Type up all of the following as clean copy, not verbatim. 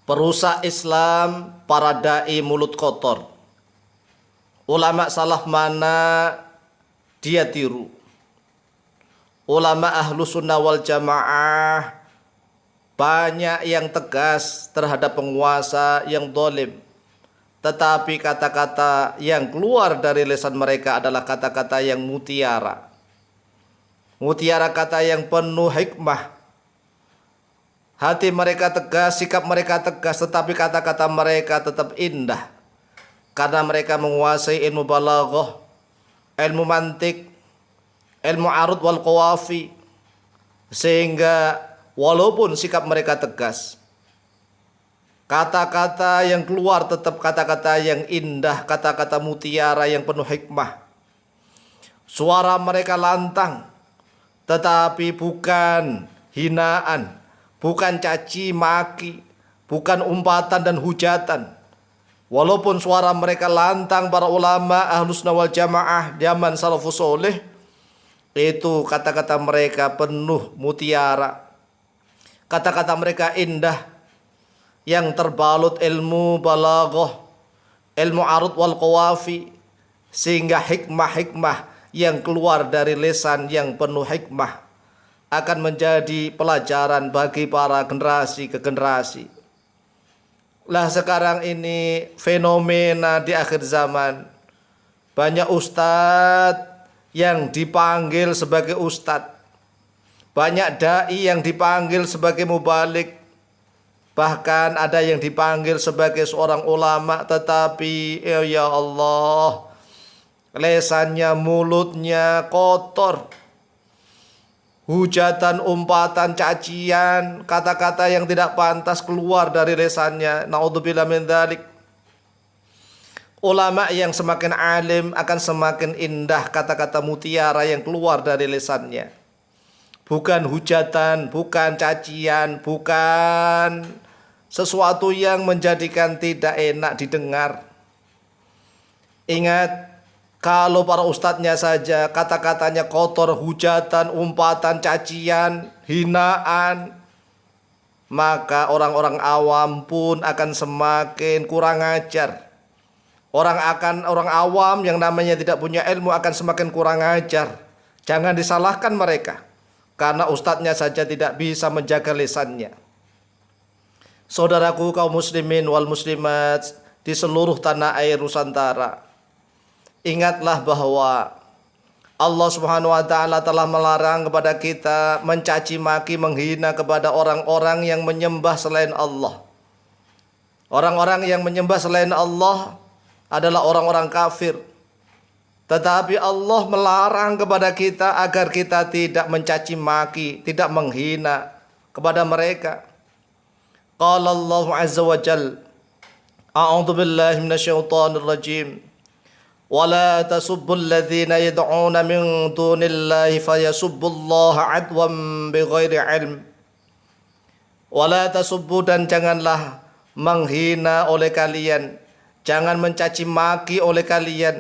perusak Islam, para dai mulut kotor. Ulama salaf mana dia tiru? Ulama ahlu sunnah wal jamaah banyak yang tegas terhadap penguasa yang dolim, tetapi kata-kata yang keluar dari lisan mereka adalah kata-kata yang mutiara. Mutiara kata yang penuh hikmah. Hati mereka tegas, sikap mereka tegas, tetapi kata-kata mereka tetap indah. Karena mereka menguasai ilmu balaghah, ilmu mantik, ilmu arud wal qawafi. Sehingga walaupun sikap mereka tegas, kata-kata yang keluar tetap kata-kata yang indah, kata-kata mutiara yang penuh hikmah. Suara mereka lantang, tetapi bukan hinaan, bukan caci maki, bukan umpatan dan hujatan. Walaupun suara mereka lantang, para ulama ahlus sunnah wal jamaah zaman salafus soleh, itu kata-kata mereka penuh mutiara. Kata-kata mereka indah, yang terbalut ilmu balaghah, ilmu arud wal qawafi, sehingga hikmah-hikmah yang keluar dari lisan yang penuh hikmah akan menjadi pelajaran bagi para generasi ke generasi. Lah sekarang ini fenomena di akhir zaman, banyak ustadz yang dipanggil sebagai ustadz, banyak dai yang dipanggil sebagai mubalik, bahkan ada yang dipanggil sebagai seorang ulama, tetapi ya Allah, lesannya, mulutnya kotor. Hujatan, umpatan, cacian, kata-kata yang tidak pantas keluar dari lisannya. Naudzubillah min dzalik. Ulama yang semakin alim akan semakin indah kata-kata mutiara yang keluar dari lisannya. Bukan hujatan, bukan cacian, bukan sesuatu yang menjadikan tidak enak didengar. Ingat, kalau para ustadznya saja kata-katanya kotor, hujatan, umpatan, cacian, hinaan, maka orang-orang awam pun akan semakin kurang ajar. Orang awam yang namanya tidak punya ilmu akan semakin kurang ajar. Jangan disalahkan mereka, karena ustadznya saja tidak bisa menjaga lisannya. Saudaraku kaum muslimin wal muslimat di seluruh tanah air Nusantara, ingatlah bahwa Allah Subhanahu wa taala telah melarang kepada kita mencaci maki, menghina kepada orang-orang yang menyembah selain Allah. Orang-orang yang menyembah selain Allah adalah orang-orang kafir. Tetapi Allah melarang kepada kita agar kita tidak mencaci maki, tidak menghina kepada mereka. Qala Allah azza wa jalla, A'udzu billahi minasyaitonir rajim. ولا تسبوا الذين يدعون من دون الله فيسبوا الله عدوا بغير علم. ولا تسبوا, dan janganlah menghina oleh kalian, jangan mencaci maki oleh kalian,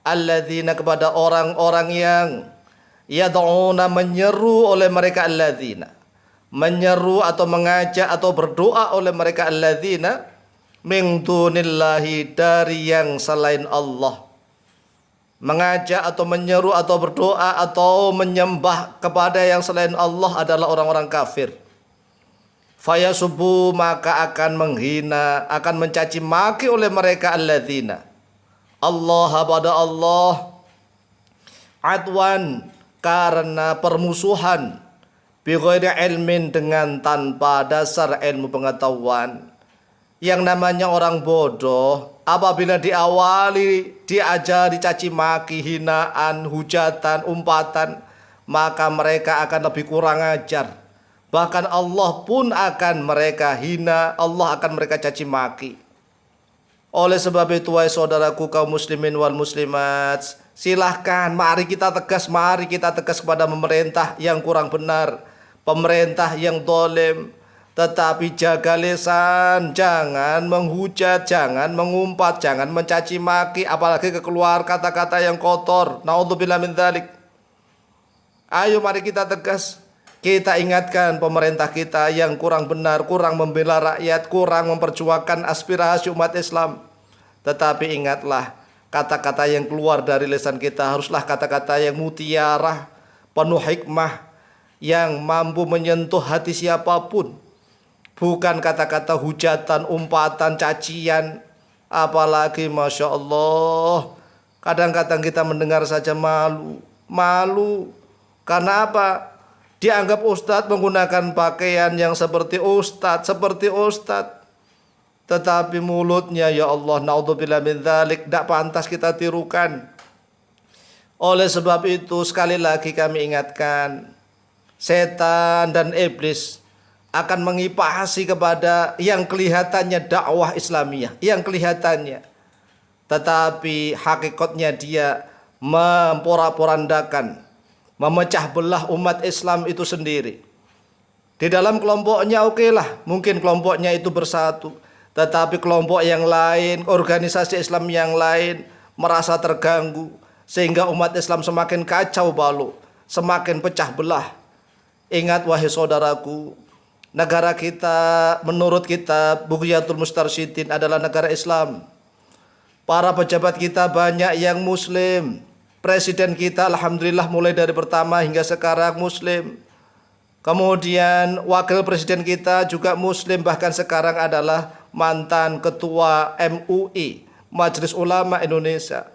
alladzina, kepada orang-orang yang yad'una, menyeru oleh mereka, alladzina, menyeru atau mengajak atau berdoa oleh mereka, alladzina min dunillahi, dari yang selain Allah. Mengajak atau menyeru atau berdoa atau menyembah kepada yang selain Allah adalah orang-orang kafir. Fayasubu, maka akan menghina, akan mencaci maki oleh mereka, alladzina, Allah, pada Allah, adwan, karena permusuhan, bighairi ilmin, dengan tanpa dasar ilmu pengetahuan. Yang namanya orang bodoh, apabila diawali, diajari caci maki, hinaan, hujatan, umpatan, maka mereka akan lebih kurang ajar. Bahkan Allah pun akan mereka hina, Allah akan mereka caci maki. Oleh sebab itu, wahai saudaraku kaum muslimin wal muslimat, silahkan, mari kita tegas kepada pemerintah yang kurang benar, pemerintah yang zalim. Tetapi jaga lisan, jangan menghujat, jangan mengumpat, jangan mencaci maki, apalagi keluar kata-kata yang kotor. Naudzubillah min dzalik. Ayo mari kita tegas. Kita ingatkan pemerintah kita yang kurang benar, kurang membela rakyat, kurang memperjuangkan aspirasi umat Islam. Tetapi ingatlah, kata-kata yang keluar dari lisan kita haruslah kata-kata yang mutiara, penuh hikmah, yang mampu menyentuh hati siapapun. Bukan kata-kata hujatan, umpatan, cacian. Apalagi Masya Allah, kadang-kadang kita mendengar saja malu. Malu, karena apa? Dianggap ustadz menggunakan pakaian yang seperti ustadz, tetapi mulutnya, ya Allah, naudzubillah min dzalik, tidak pantas kita tirukan. Oleh sebab itu sekali lagi kami ingatkan, setan dan iblis akan mengipasi kepada yang kelihatannya dakwah Islamiyah, yang kelihatannya, tetapi hakikatnya dia memporak-porandakan, memecah belah umat Islam itu sendiri. Di dalam kelompoknya okelah, mungkin kelompoknya itu bersatu, tetapi kelompok yang lain, organisasi Islam yang lain merasa terganggu, sehingga umat Islam semakin kacau balau, semakin pecah belah. Ingat wahai saudaraku, negara kita menurut kitab Bughyatul Mustarsyidin adalah negara Islam. Para pejabat kita banyak yang muslim. Presiden kita alhamdulillah mulai dari pertama hingga sekarang muslim. Kemudian wakil presiden kita juga muslim, bahkan sekarang adalah mantan ketua MUI, Majelis Ulama Indonesia.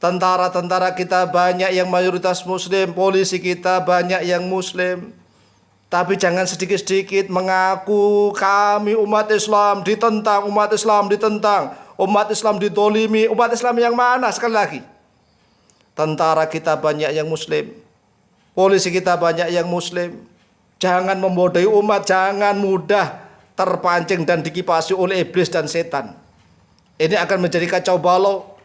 Tentara-tentara kita banyak yang mayoritas muslim, polisi kita banyak yang muslim. Tapi jangan sedikit-sedikit mengaku kami umat Islam ditentang, umat Islam ditentang, umat Islam didolimi. Umat Islam yang mana sekali lagi? Tentara kita banyak yang muslim, polisi kita banyak yang muslim. Jangan membodohi umat, jangan mudah terpancing dan dikipasi oleh iblis dan setan. Ini akan menjadi kacau balau.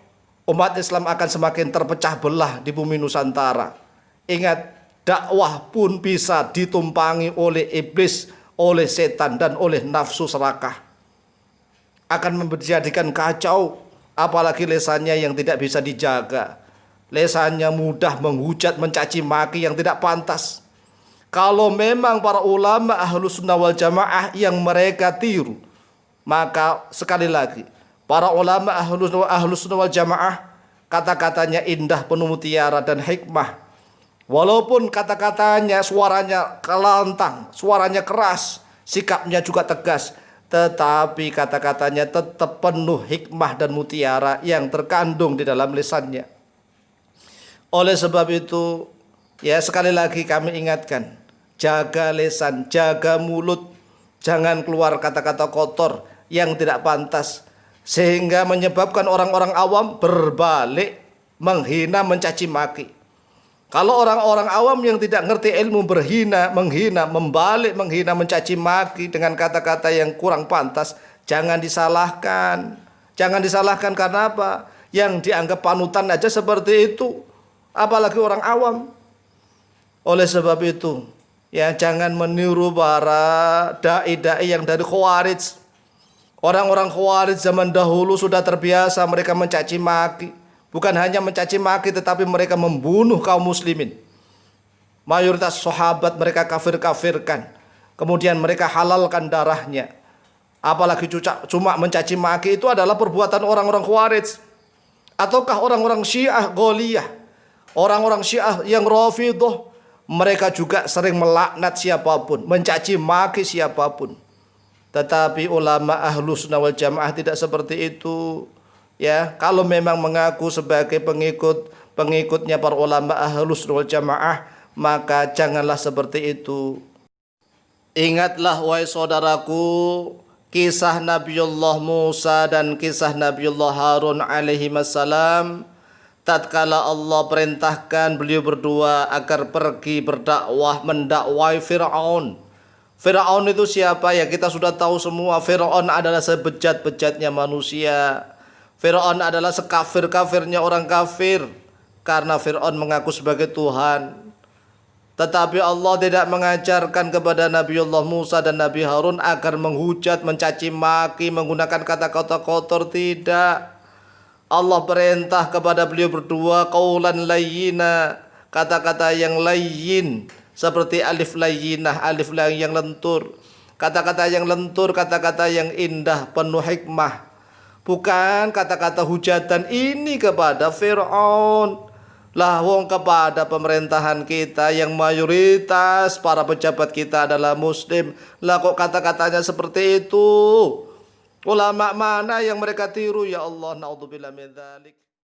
Umat Islam akan semakin terpecah belah di bumi Nusantara. Ingat, dakwah pun bisa ditumpangi oleh iblis, oleh setan, dan oleh nafsu serakah. Akan menjadikan kacau, apalagi lisannya yang tidak bisa dijaga. Lesannya mudah menghujat, mencaci maki yang tidak pantas. Kalau memang para ulama Ahlus Sunnah wal Jamaah yang mereka tiru, maka sekali lagi, para ulama Ahlus Sunnah wal Jamaah kata-katanya indah, penuh mutiara dan hikmah. Walaupun kata-katanya suaranya kelantang, suaranya keras, sikapnya juga tegas, tetapi kata-katanya tetap penuh hikmah dan mutiara yang terkandung di dalam lisannya. Oleh sebab itu, ya sekali lagi kami ingatkan, jaga lisan, jaga mulut, jangan keluar kata-kata kotor yang tidak pantas, sehingga menyebabkan orang-orang awam berbalik menghina, mencaci maki. Kalau orang-orang awam yang tidak ngerti ilmu menghina, membalik menghina, mencaci maki dengan kata-kata yang kurang pantas, jangan disalahkan. Jangan disalahkan karena apa? Yang dianggap panutan aja seperti itu, apalagi orang awam. Oleh sebab itu, ya jangan meniru para dai-dai yang dari Khawarij. Orang-orang Khawarij zaman dahulu sudah terbiasa mereka mencaci maki. Bukan hanya mencaci maki, tetapi mereka membunuh kaum muslimin. Mayoritas sahabat mereka kafir-kafirkan. Kemudian mereka halalkan darahnya. Apalagi cuma mencaci maki itu adalah perbuatan orang-orang Khawarij. Ataukah orang-orang Syiah Ghaliyah, orang-orang Syiah yang Rafidhah, mereka juga sering melaknat siapapun, mencaci maki siapapun. Tetapi ulama Ahlus Sunnah wal Jamaah tidak seperti itu. Ya, kalau memang mengaku sebagai pengikutnya para ulama Ahlus Sunnah wal Jamaah, maka janganlah seperti itu. Ingatlah wahai saudaraku, kisah Nabiullah Musa dan kisah Nabiullah Harun alaihi wassalam. Tatkala Allah perintahkan beliau berdua agar pergi berdakwah, mendakwai Fir'aun. Fir'aun itu siapa? Ya kita sudah tahu semua. Fir'aun adalah sebejat-bejatnya manusia. Fir'aun adalah sekafir-kafirnya orang kafir, karena Fir'aun mengaku sebagai Tuhan. Tetapi Allah tidak mengajarkan kepada Nabiullah Musa dan Nabi Harun agar menghujat, mencaci maki, menggunakan kata-kata kotor. Tidak. Allah perintah kepada beliau berdua qaulan layyina, kata-kata yang layyin, seperti alif layyinah, alif yang lentur, kata-kata yang lentur, kata-kata yang indah, penuh hikmah. Bukan kata-kata hujatan ini kepada Fir'aun. Lah wong kepada pemerintahan kita yang mayoritas para pejabat kita adalah muslim. Lah kok kata-katanya seperti itu? Ulama mana yang mereka tiru? Ya Allah, naudzubillah min dzalik.